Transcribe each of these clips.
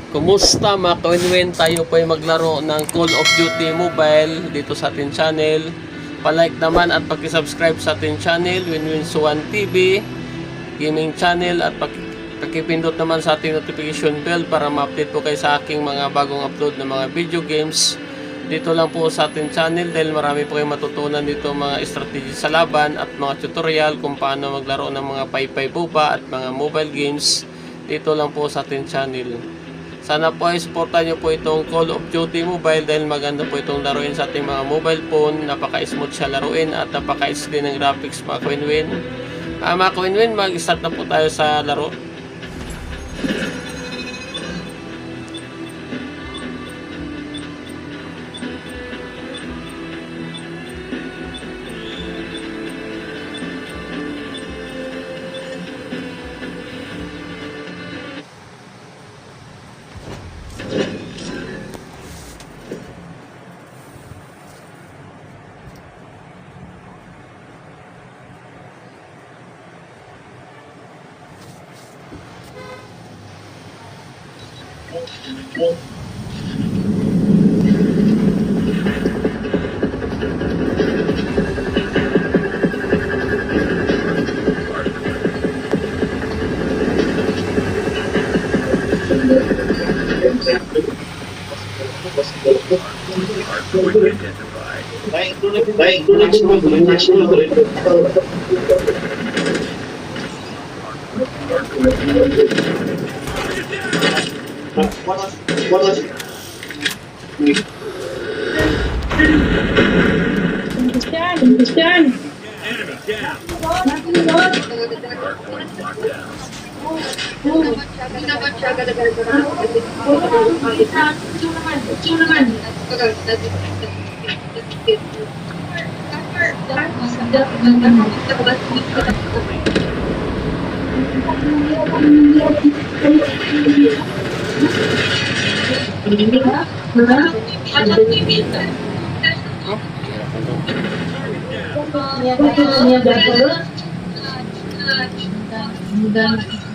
Kumusta mga ka-win-win? Tayo po ay maglaro ng Call of Duty Mobile dito sa ating channel. Palike naman at pakisubscribe sa ating channel, Winwin1 TV Gaming Channel, at pakipindot naman sa ating notification bell para ma-update po kayo sa aking mga bagong upload ng mga video games dito lang po sa ating channel, dahil marami po kayong matutunan dito, mga strategy sa laban at mga tutorial kung paano maglaro ng mga paypay boba at mga mobile games dito lang po sa ating channel. Sana po ay supportan nyo po itong Call of Duty Mobile dahil maganda po itong laruin sa ating mga mobile phone. Napaka-smooth siya laruin at napaka-HD ng graphics mga ka-win-win. Mga ka-win-win, mag-start na po tayo sa laro.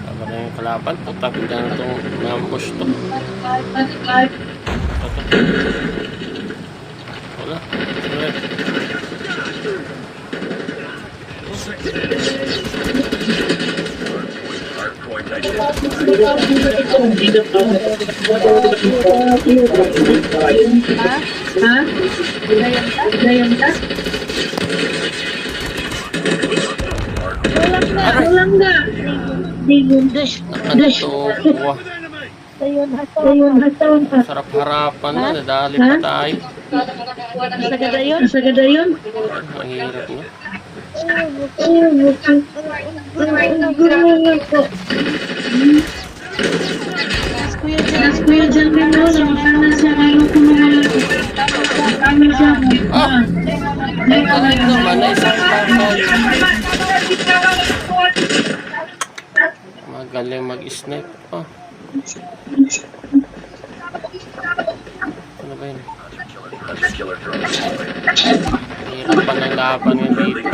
Tama na yung kalaban, tutapin na itong mga-ambush to. Wala. Sarap harapan na, nadali pa tayo. Sagadayon. Ang hirap na. Kuya dyan mo, nakakana sa ano ko mga kami siya. Ay, galing naman na isang bakal. Magaling mag-snipe. Ano ba yun? Hirap pa ng laban yun dito.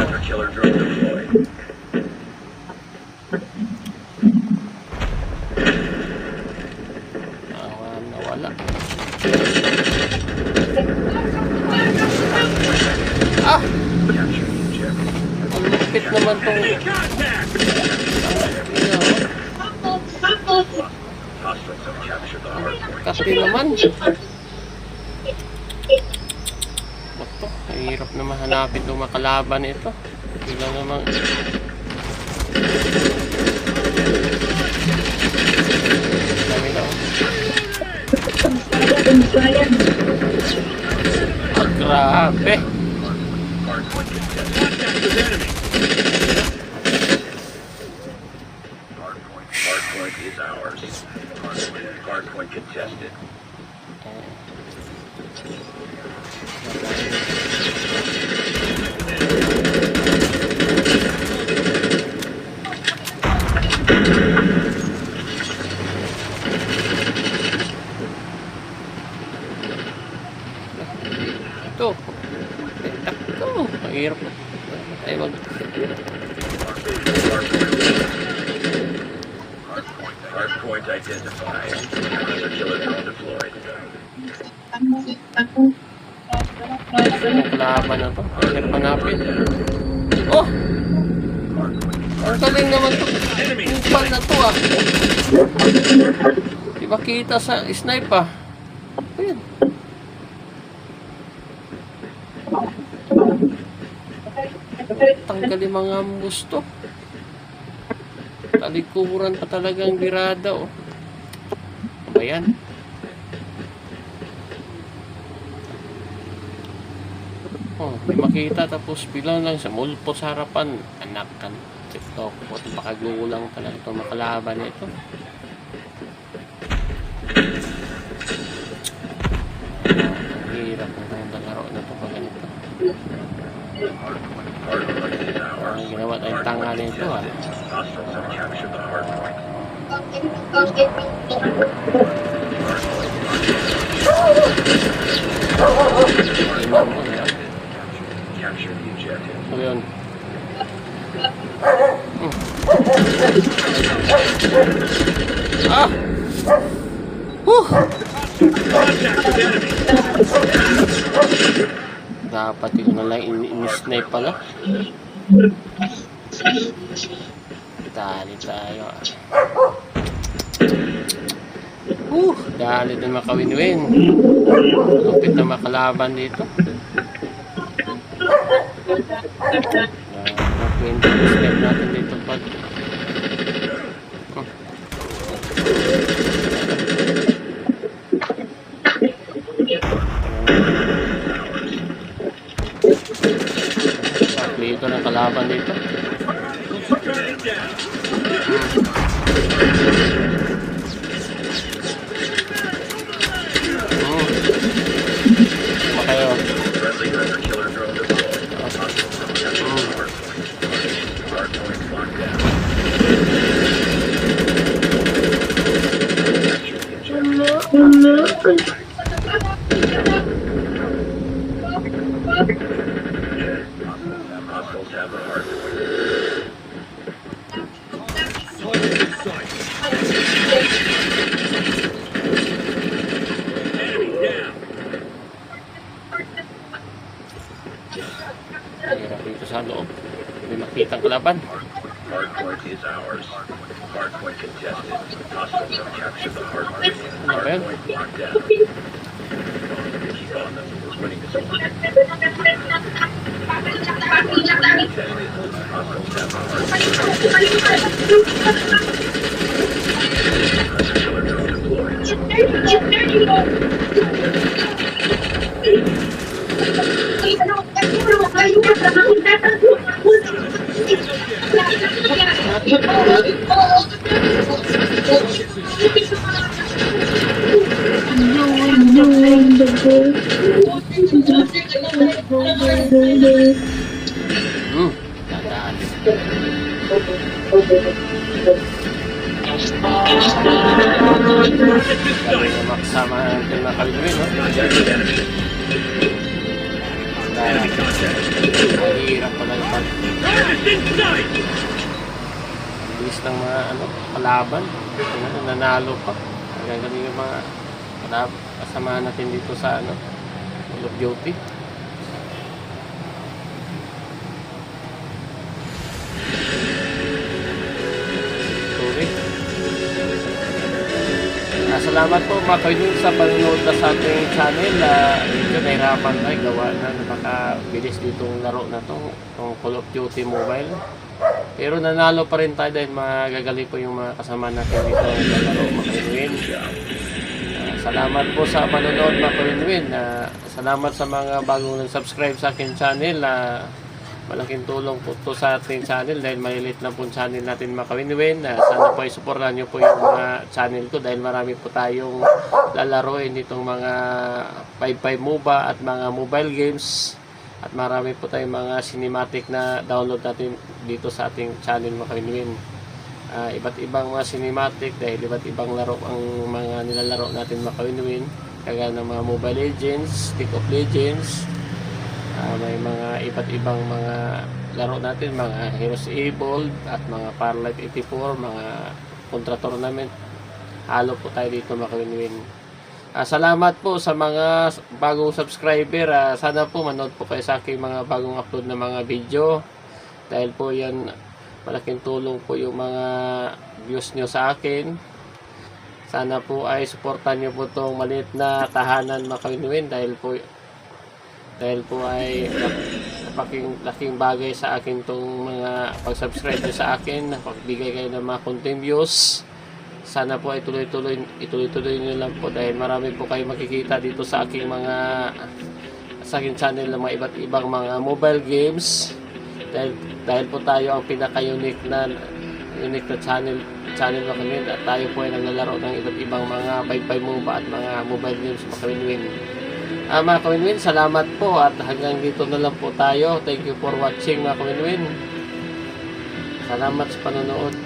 Nawala. Ang lupit naman tong kasi naman ito, hirap na mahanapin itong makalaban ito. Sila namang dami na grabe. Hardpoint is ours. Hardpoint contested. Ito. Ito. Mahirap. Ay mag Hardpoint identified. Killer kalaban na to. Hirap hanapin. Oh! Ang galing naman to. Yung pal na to ah. Di ba kita sa snipe ah? Ayan. Tanggalin mga gusto. Talikuran pa talagang birada oh. Ano ba yan? Oh, may makita tapos bilang lang sa mulpo sa harapan. Anak kan. TikTok. Buti pakagulang talaga ito makalaban nito. Ang hirap ng laro na ito pag ganito. Ang ginawa tayong tanga nito ah. Hostiles have captured the hard point. Tingnan mo na. Capture the objective. So yun. Ah! Dapat ko na lang in-snipe pala. Dali tayo. Dali din makawin-win. Lupit na makalaban dito. Step natin dito pag dito ng kalaban dito. Makayo. Friendly hunter killer drone deployed. Hostiles have captured the hard point. Hard point locked down. Capture the objective. Hostiles have the hard point. Hirap dito sa loob. May makitang kalaban. Hard point is ours. Hard point contested. Hostiles have captured the hard point. Hard point locked down. Keep on them. We're winning this one. Hostiles have the hard point. Hunter killer drone deployed. Dadaan. Maksama natin makalimuin, no? Enemy contact. Mahirap pala yung pag bilis ng mga kalaban. Nanalo pa. Gagaling yung mga kasama natin dito sa Call of Duty. Sorry. Salamat po mga kaibigan sa panonood na sa ating channel. Medyo nahirapan tayo gawa na napakabilis ditong laro na to, itong Call of Duty Mobile. Pero nanalo pa rin tayo dahil magagaling po yung mga kasama natin dito na laro mga kaibigan. Salamat po sa panonood mga kaibigan. Salamat sa mga bagong nag-subscribe sa aking channel. Malaking tulong po to sa ating channel dahil malilit na po channel natin mga kawin-win. Sana po ay supportan nyo po yung mga channel ko dahil marami po tayong lalaroin itong mga 5-5 MOBA at mga mobile games. At marami po tayong mga cinematic na download natin dito sa ating channel mga kawin-win. Iba't ibang mga cinematic dahil iba't ibang laro ang mga nilalaro natin mga kawin-win. Kagaya ng mga Mobile Legends, League of Legends. May mga iba't ibang mga laro natin, mga Heroes Evolved at mga Paralight 84, mga Contra Tournament. Halo po tayo dito mga kawin-win. Salamat po sa mga bagong subscriber. Sana po manood po kayo sa aking mga bagong upload na mga video. Dahil po yan, malaking tulong po yung mga views nyo sa akin. Sana po ay suportan nyo po itong maliit na tahanan mga kawin-win. Dahil po ay laking bagay sa akin itong mga pag-subscribe nyo sa akin. Pagbigay kayo ng mga content views. Sana po ay ituloy-tuloy nyo lang po dahil marami po kayo makikita dito sa aking channel ng mga iba't ibang mga mobile games. Dahil po tayo ang pinaka-unique na channel na kami at tayo po ay naglalaro ng iba't ibang mga 5-5 MOBA at mga mobile games mga kawin-win. Mga kawin-win, salamat po at hanggang dito na lang po tayo. Thank you for watching mga kawin-win. Salamat sa panonood.